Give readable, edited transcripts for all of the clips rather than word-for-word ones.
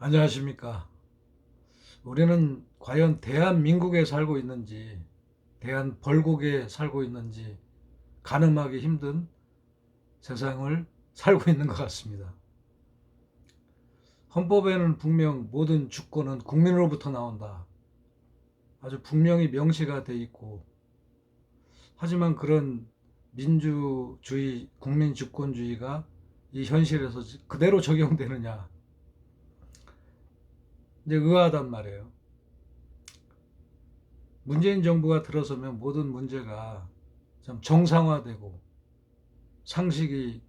안녕하십니까. 우리는 과연 대한민국에 살고 있는지, 대한벌국에 살고 있는지 가늠하기 힘든 세상을 살고 있는 것 같습니다. 헌법에는 분명 모든 주권은 국민으로부터 나온다. 아주 분명히 명시가 돼 있고, 하지만 그런 민주주의, 국민주권주의가 이 현실에서 그대로 적용되느냐, 이제 의아하단 말이에요. 문재인 정부가 들어서면 모든 문제가 좀 정상화되고 상식이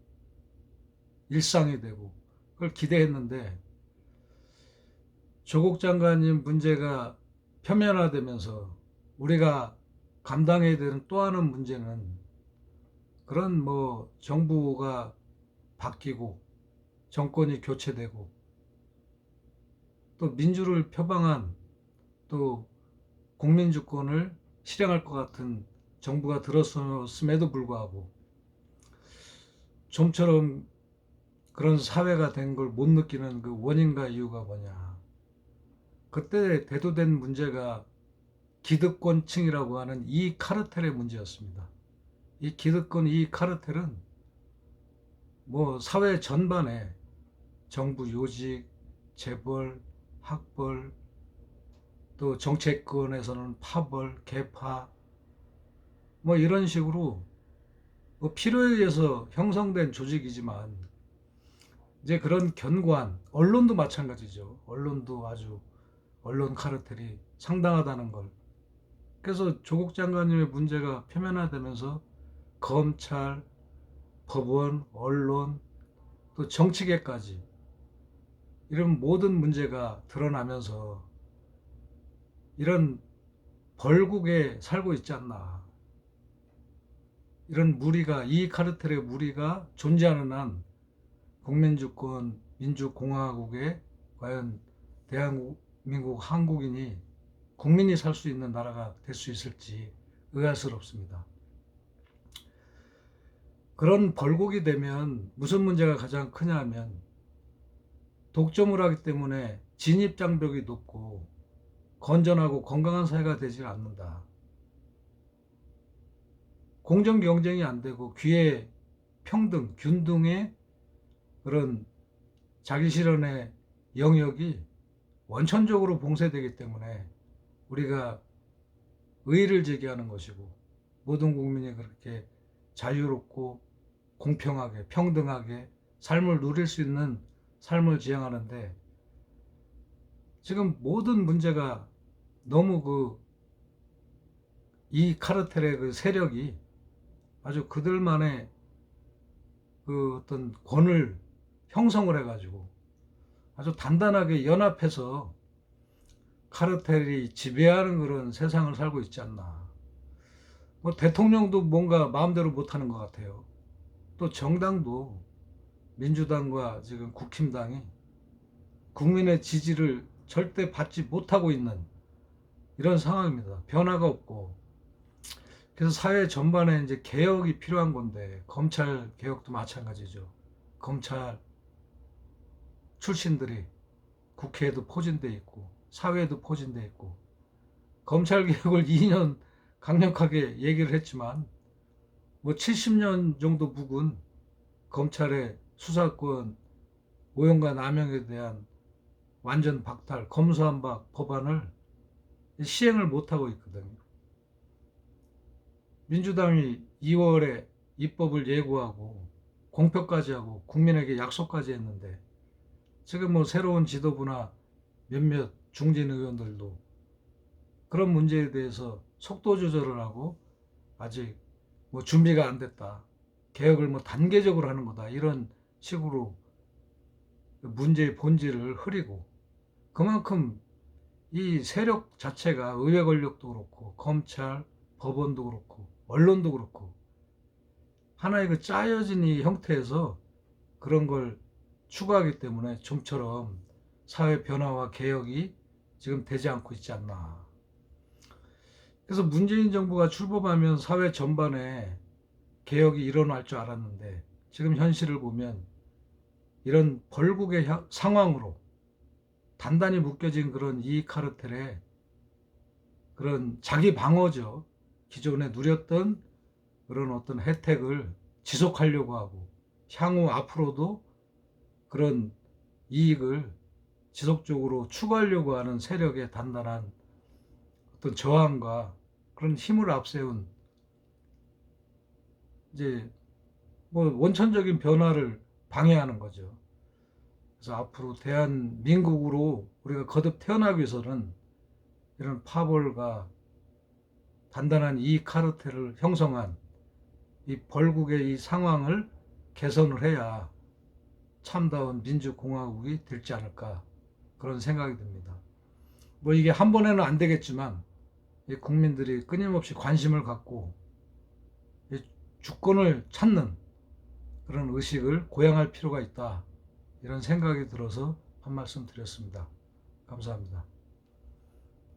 일상이 되고 그걸 기대했는데, 조국 장관님 문제가 표면화되면서 우리가 감당해야 되는 또 하나의 문제는, 그런 정부가 바뀌고 정권이 교체되고 또 민주를 표방한, 또 국민주권을 실행할 것 같은 정부가 들었음에도 불구하고 좀처럼 그런 사회가 된 걸 못 느끼는 그 원인과 이유가 뭐냐. 그때 대두된 문제가 기득권층이라고 하는 이 카르텔의 문제였습니다. 이 기득권, 이 카르텔은 사회 전반에 정부 요직, 재벌, 학벌, 또 정치권에서는 파벌, 계파, 이런 식으로 필요에 의해서 형성된 조직이지만, 이제 그런 견고한 언론도 마찬가지죠. 언론도 아주 언론 카르텔이 상당하다는 걸. 그래서 조국 장관님의 문제가 표면화되면서 검찰, 법원, 언론, 또 정치계까지 이런 모든 문제가 드러나면서 이런 벌국에 살고 있지 않나. 이런 무리가, 이 카르텔의 무리가 존재하는 한 국민주권 민주공화국에 과연 대한민국 한국인이, 국민이 살 수 있는 나라가 될 수 있을지 의아스럽습니다. 그런 벌국이 되면 무슨 문제가 가장 크냐 하면, 독점을 하기 때문에 진입장벽이 높고 건전하고 건강한 사회가 되질 않는다. 공정 경쟁이 안 되고 기회 평등, 균등의 그런 자기 실현의 영역이 원천적으로 봉쇄되기 때문에 우리가 의의를 제기하는 것이고, 모든 국민이 그렇게 자유롭고 공평하게 평등하게 삶을 누릴 수 있는 삶을 지향하는데, 지금 모든 문제가 너무 이 카르텔의 그 세력이 아주 그들만의 그 어떤 권을 형성을 해가지고 아주 단단하게 연합해서 카르텔이 지배하는 그런 세상을 살고 있지 않나. 대통령도 뭔가 마음대로 못하는 것 같아요. 또 정당도, 민주당과 지금 국힘당이 국민의 지지를 절대 받지 못하고 있는 이런 상황입니다. 변화가 없고. 그래서 사회 전반에 이제 개혁이 필요한 건데, 검찰 개혁도 마찬가지죠. 검찰 출신들이 국회에도 포진돼 있고 사회에도 포진돼 있고, 검찰 개혁을 2년 강력하게 얘기를 했지만 70년 정도 묵은 검찰의 수사권 오용과 남용에 대한 완전 박탈, 검수완박 법안을 시행을 못하고 있거든요. 민주당이 2월에 입법을 예고하고 공표까지 하고 국민에게 약속까지 했는데, 지금 새로운 지도부나 몇몇 중진 의원들도 그런 문제에 대해서 속도 조절을 하고 아직 준비가 안 됐다, 개혁을 단계적으로 하는 거다, 이런 식으로 문제의 본질을 흐리고, 그만큼 이 세력 자체가 의회 권력도 그렇고 검찰, 법원도 그렇고 언론도 그렇고 하나의 그 짜여진 이 형태에서 그런 걸 추구하기 때문에 좀처럼 사회 변화와 개혁이 지금 되지 않고 있지 않나. 그래서 문재인 정부가 출범하면 사회 전반에 개혁이 일어날 줄 알았는데, 지금 현실을 보면 이런 벌국의 상황으로 단단히 묶여진 그런 이익 카르텔에 그런 자기 방어죠. 기존에 누렸던 그런 어떤 혜택을 지속하려고 하고 향후 앞으로도 그런 이익을 지속적으로 추구하려고 하는 세력의 단단한 어떤 저항과 그런 힘을 앞세운 이제 뭐 원천적인 변화를 방해하는 거죠. 그래서 앞으로 대한민국으로 우리가 거듭 태어나기 위해서는 이런 파벌과 단단한 이익 카르텔을 형성한 이 벌국의 이 상황을 개선을 해야 참다운 민주공화국이 될지 않을까 그런 생각이 듭니다. 뭐 이게 한 번에는 안 되겠지만 이 국민들이 끊임없이 관심을 갖고 이 주권을 찾는 그런 의식을 고양할 필요가 있다 이런 생각이 들어서 한 말씀 드렸습니다. 감사합니다.